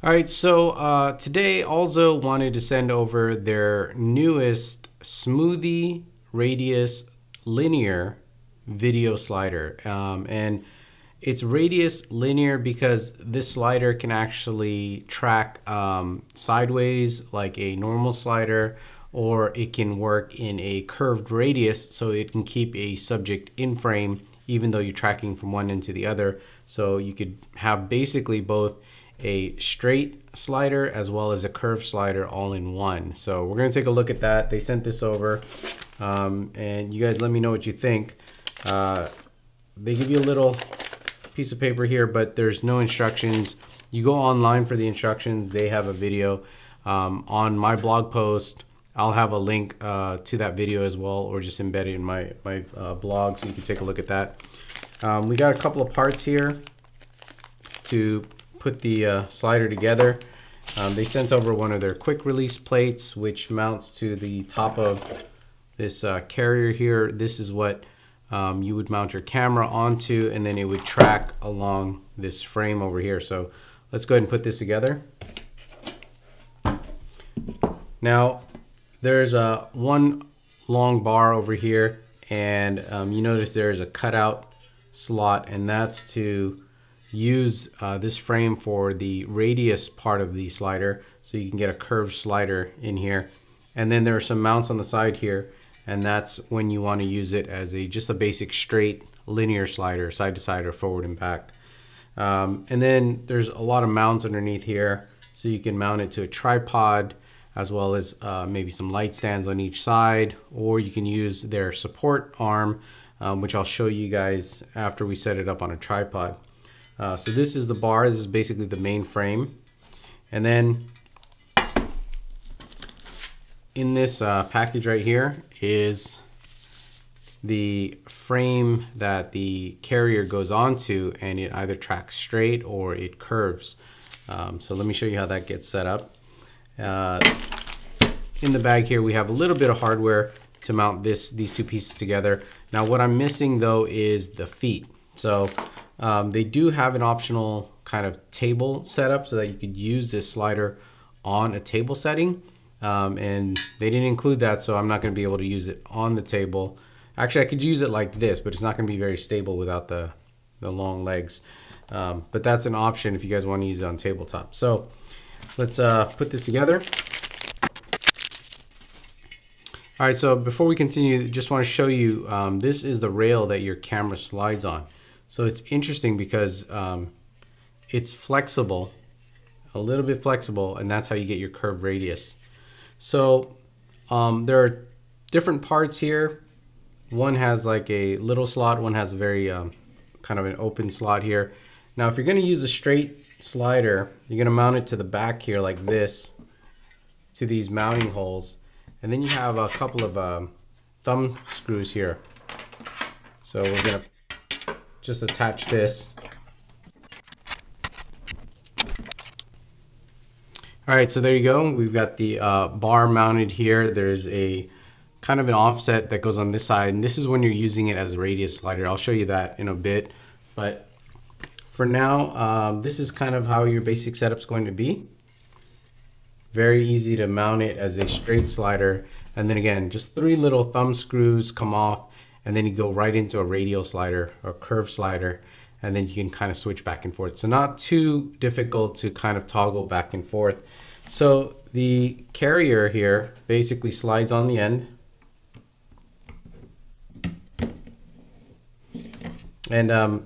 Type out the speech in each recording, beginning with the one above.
All right, so today Alzo wanted to send over their newest Smoothy radius linear video slider. And it's radius linear because this slider can actually track sideways like a normal slider, or it can work in a curved radius, so it can keep a subject in frame even though you're tracking from one end to the other. So you could have basically both a straight slider as well as a curved slider all in one. So we're going to take a look at that. They sent this over, and you guys let me know what you think. They give you a little piece of paper here, but there's no instructions. You go online for the instructions. They have a video on my blog post. I'll have a link to that video as well, or just embed it in my blog so you can take a look at that. We got a couple of parts here to put the slider together. They sent over one of their quick release plates, which mounts to the top of this carrier here. This is what you would mount your camera onto, and then it would track along this frame over here. So let's go ahead and put this together. Now there's one long bar over here, and you notice there's a cutout slot, and that's to use this frame for the radius part of the slider, so you can get a curved slider in here. And then there are some mounts on the side here, and that's when you want to use it as just a basic straight linear slider, side to side or forward and back. And then there's a lot of mounts underneath here, so you can mount it to a tripod, as well as maybe some light stands on each side, or you can use their support arm, which I'll show you guys after we set it up on a tripod. So this is the bar. This is basically the main frame. And then in this package right here is the frame that the carrier goes onto, and it either tracks straight or it curves. So let me show you how that gets set up. In the bag here we have a little bit of hardware to mount these two pieces together. Now what I'm missing though is the feet. So they do have an optional kind of table setup so that you could use this slider on a table setting, and they didn't include that, so I'm not going to be able to use it on the table. Actually, I could use it like this, but it's not going to be very stable without the long legs. But that's an option if you guys want to use it on tabletop. So let's put this together. All right, so before we continue, just want to show you, this is the rail that your camera slides on. So it's interesting because it's flexible, a little bit flexible, and that's how you get your curved radius. So there are different parts here. One has like a little slot, one has a very kind of an open slot here. Now if you're going to use a straight slider, you're going to mount it to the back here like this, to these mounting holes, and then you have a couple of thumb screws here. So we're going to just attach this. All right, so there you go. We've got the bar mounted here. There's a kind of an offset that goes on this side, and this is when you're using it as a radius slider. I'll show you that in a bit, but for now, this is kind of how your basic setup's going to be. Very easy to mount it as a straight slider, and then again, just 3 little thumb screws come off, and then you go right into a radial slider or curved slider, and then you can kind of switch back and forth. So not too difficult to kind of toggle back and forth. So the carrier here basically slides on the end. And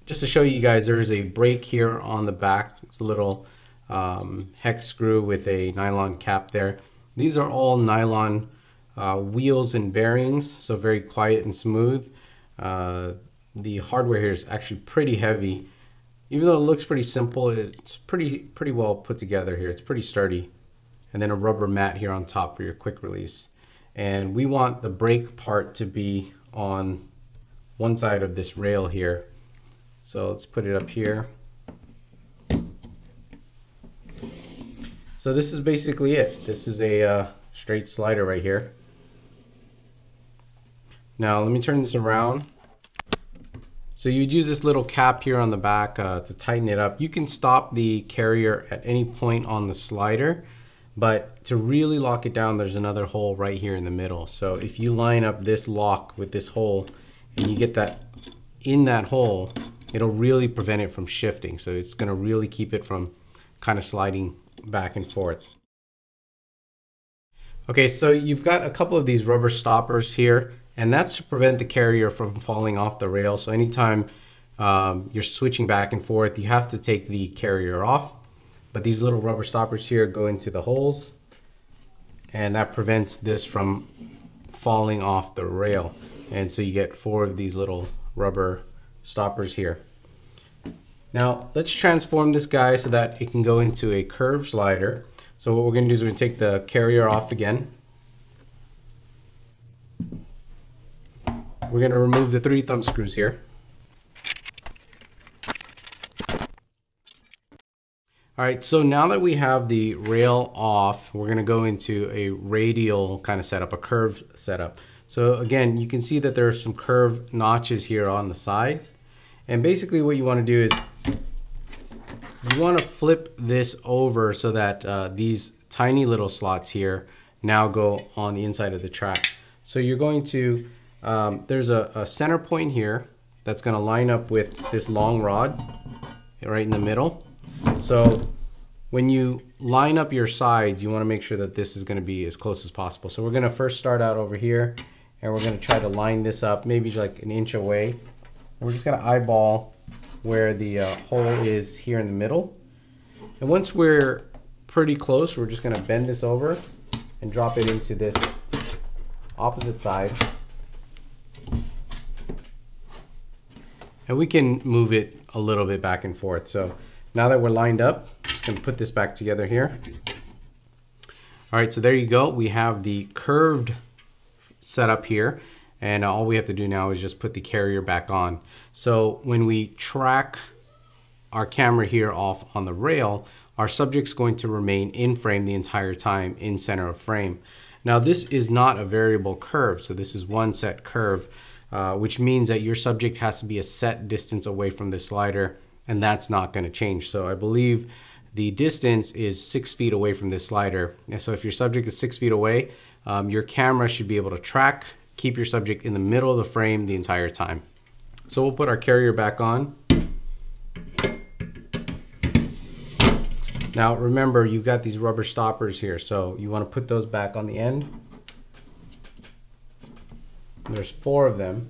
just to show you guys, there's a brake here on the back. It's a little hex screw with a nylon cap there. These are all nylon wheels and bearings, so very quiet and smooth. The hardware here is actually pretty heavy. Even though it looks pretty simple, it's pretty well put together here. It's pretty sturdy. And then a rubber mat here on top for your quick release. And we want the brake part to be on one side of this rail here. So let's put it up here. So this is basically it. This is a straight slider right here. Now let me turn this around. So you'd use this little cap here on the back to tighten it up. You can stop the carrier at any point on the slider, but to really lock it down, there's another hole right here in the middle. So if you line up this lock with this hole and you get that in that hole, it'll really prevent it from shifting. So it's going to really keep it from kind of sliding back and forth. Okay, so you've got a couple of these rubber stoppers here, and that's to prevent the carrier from falling off the rail. So anytime you're switching back and forth, you have to take the carrier off. But these little rubber stoppers here go into the holes, and that prevents this from falling off the rail. And so you get 4 of these little rubber stoppers here. Now let's transform this guy so that it can go into a curved slider. So what we're going to do is we're going to take the carrier off again. We're going to remove the 3 thumb screws here. Alright, so now that we have the rail off, we're going to go into a radial kind of setup, a curved setup. So again, you can see that there are some curved notches here on the side. And basically what you want to do is you want to flip this over so that these tiny little slots here now go on the inside of the track. So you're going to, there's a center point here that's going to line up with this long rod right in the middle. So when you line up your sides, you want to make sure that this is going to be as close as possible. So we're going to first start out over here, and we're going to try to line this up maybe like an inch away. And we're just going to eyeball where the hole is here in the middle. And once we're pretty close, we're just going to bend this over and drop it into this opposite side. And we can move it a little bit back and forth. So now that we're lined up, I'm just going to put this back together here. All right, so there you go. We have the curved setup here. And all we have to do now is just put the carrier back on. So when we track our camera here off on the rail, our subject's going to remain in frame the entire time, in center of frame. Now this is not a variable curve, so this is one set curve, which means that your subject has to be a set distance away from the slider, and that's not going to change. So I believe the distance is 6 feet away from this slider. And so if your subject is 6 feet away, your camera should be able to track, keep your subject in the middle of the frame the entire time. So we'll put our carrier back on. Now remember, you've got these rubber stoppers here, so you want to put those back on the end. There's 4 of them,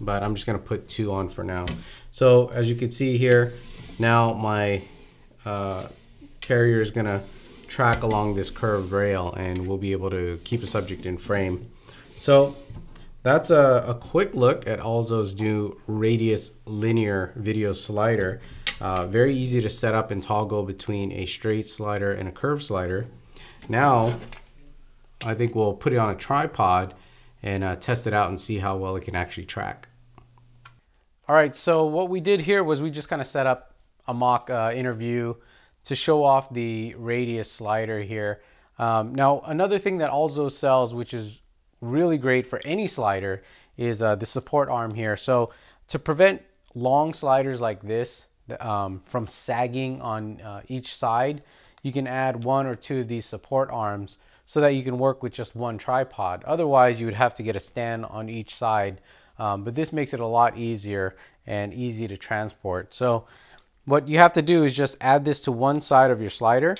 but I'm just going to put 2 on for now. So as you can see here, now my carrier is going to track along this curved rail, and we'll be able to keep a subject in frame. So that's a quick look at Alzo's new radius linear video slider. Very easy to set up and toggle between a straight slider and a curved slider. Now I think we'll put it on a tripod and test it out and see how well it can actually track. All right, so what we did here was we just kind of set up a mock interview to show off the radius slider here. Now another thing that Alzo sells, which is really great for any slider, is the support arm here. So to prevent long sliders like this from sagging on each side, you can add 1 or 2 of these support arms so that you can work with just one tripod. Otherwise you would have to get a stand on each side, but this makes it a lot easier and easy to transport. So what you have to do is just add this to one side of your slider.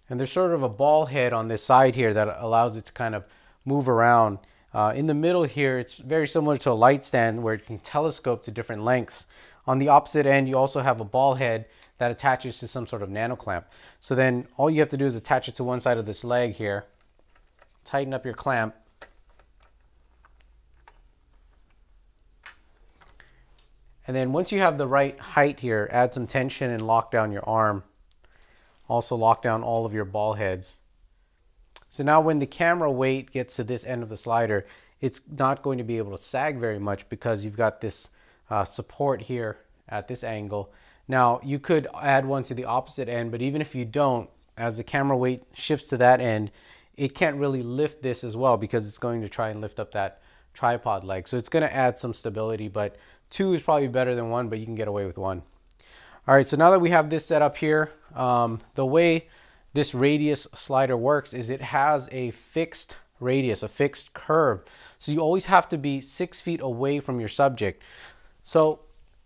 And there's sort of a ball head on this side here that allows it to kind of move around. In the middle here, it's very similar to a light stand where it can telescope to different lengths. On the opposite end, you also have a ball head that attaches to some sort of nano clamp. So then all you have to do is attach it to one side of this leg here, tighten up your clamp, and then once you have the right height here, add some tension and lock down your arm. Also lock down all of your ball heads. So now when the camera weight gets to this end of the slider, it's not going to be able to sag very much because you've got this support here at this angle Now you could add one to the opposite end, but even if you don't, as the camera weight shifts to that end, it can't really lift this as well because it's going to try and lift up that tripod leg. So it's going to add some stability, but two is probably better than one, but you can get away with one. All right, so now that we have this set up here, the way this radius slider works is it has a fixed radius, a fixed curve. So you always have to be 6 feet away from your subject. So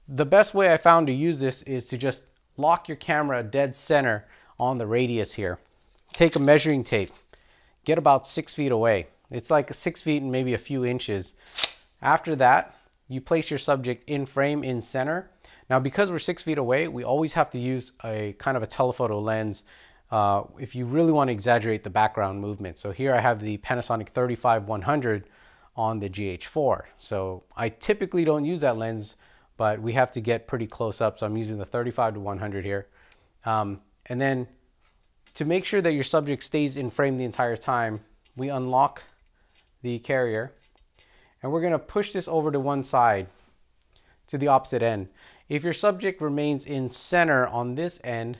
the best way I found to use this is to just lock your camera dead center on the radius here. Take a measuring tape, get about 6 feet away. It's like 6 feet and maybe a few inches. After that, you place your subject in frame in center. Now, because we're 6 feet away, we always have to use a kind of a telephoto lens if you really want to exaggerate the background movement. So here I have the Panasonic 35-100 on the GH4. So I typically don't use that lens, but we have to get pretty close up. So I'm using the 35-100 here. And then to make sure that your subject stays in frame the entire time, we unlock the carrier and we're going to push this over to one side to the opposite end. If your subject remains in center on this end,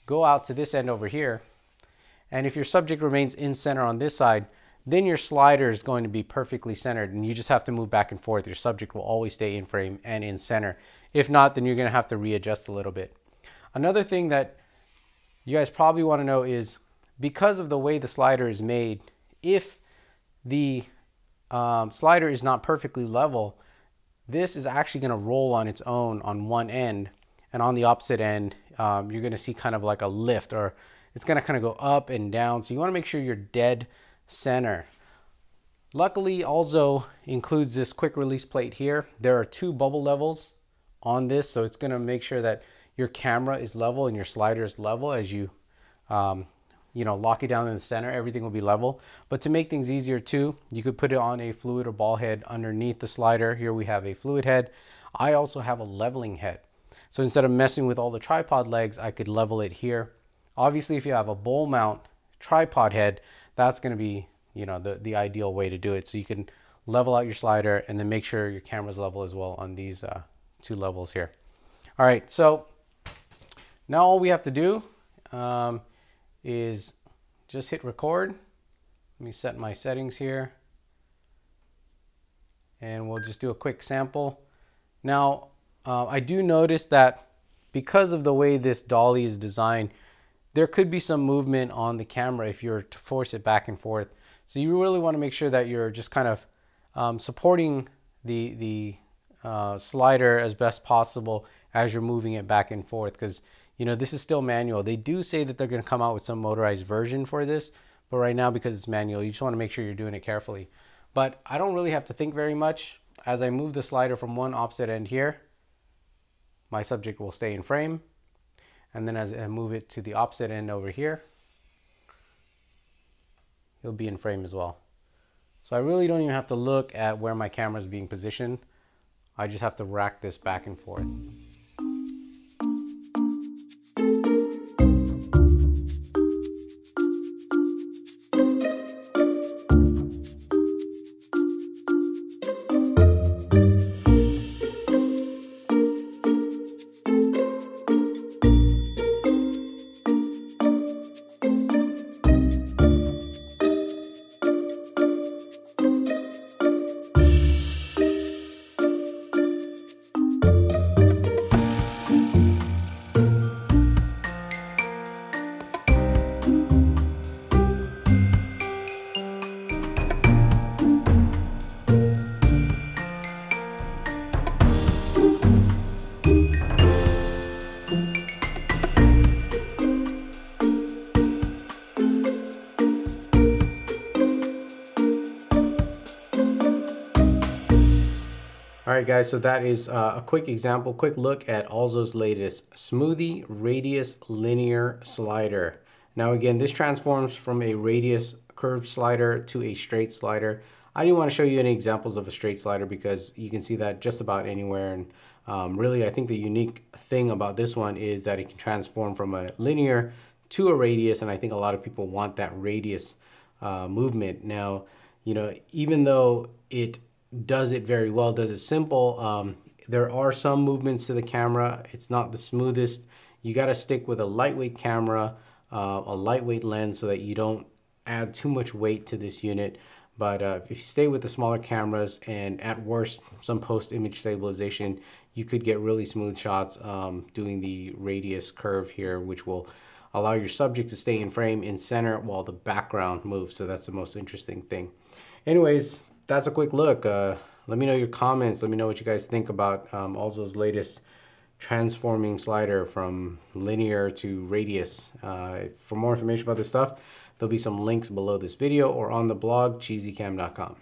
go out to this end over here. And if your subject remains in center on this side, then your slider is going to be perfectly centered and you just have to move back and forth. Your subject will always stay in frame and in center. If not, then you're going to have to readjust a little bit. Another thing that you guys probably want to know is because of the way the slider is made, if the slider is not perfectly level, this is actually going to roll on its own on one end, and on the opposite end you're going to see kind of like a lift, or it's going to kind of go up and down. So you want to make sure you're dead center. Luckily, Alzo includes this quick release plate here. There are 2 bubble levels on this, so it's going to make sure that your camera is level and your slider is level as you lock it down in the center. Everything will be level. But to make things easier too, you could put it on a fluid or ball head underneath the slider. Here we have a fluid head. I also have a leveling head. So instead of messing with all the tripod legs, I could level it here. Obviously, if you have a bowl mount tripod head, that's going to be, the ideal way to do it. So you can level out your slider and then make sure your camera's level as well on these 2 levels here. All right, so now all we have to do is just hit record. Let me set my settings here and we'll just do a quick sample. Now I do notice that because of the way this dolly is designed, there could be some movement on the camera if you're to force it back and forth. So you really want to make sure that you're just kind of supporting the slider as best possible as you're moving it back and forth, because this is still manual. They do say that they're going to come out with some motorized version for this, but right now, because it's manual, you just want to make sure you're doing it carefully. But I don't really have to think very much. As I move the slider from one opposite end here, my subject will stay in frame. And then as I move it to the opposite end over here, he'll be in frame as well. So I really don't even have to look at where my camera is being positioned. I just have to rack this back and forth. All right, guys, so that is a quick example, quick look at Alzo's latest Smoothy Radius Linear Slider. Now, again, this transforms from a radius curved slider to a straight slider. I didn't want to show you any examples of a straight slider because you can see that just about anywhere. And really, I think the unique thing about this one is that it can transform from a linear to a radius, and I think a lot of people want that radius movement. Now, even though it does it very well, does it simple, There are some movements to the camera. It's not the smoothest. You got to stick with a lightweight camera, a lightweight lens, so that you don't add too much weight to this unit. But if you stay with the smaller cameras and at worst some post image stabilization, you could get really smooth shots doing the radius curve here, which will allow your subject to stay in frame in center while the background moves. So that's the most interesting thing. Anyways, that's a quick look. Let me know your comments. Let me know what you guys think about Alzo's latest transforming slider from linear to radius. For more information about this stuff, there'll be some links below this video or on the blog cheesycam.com.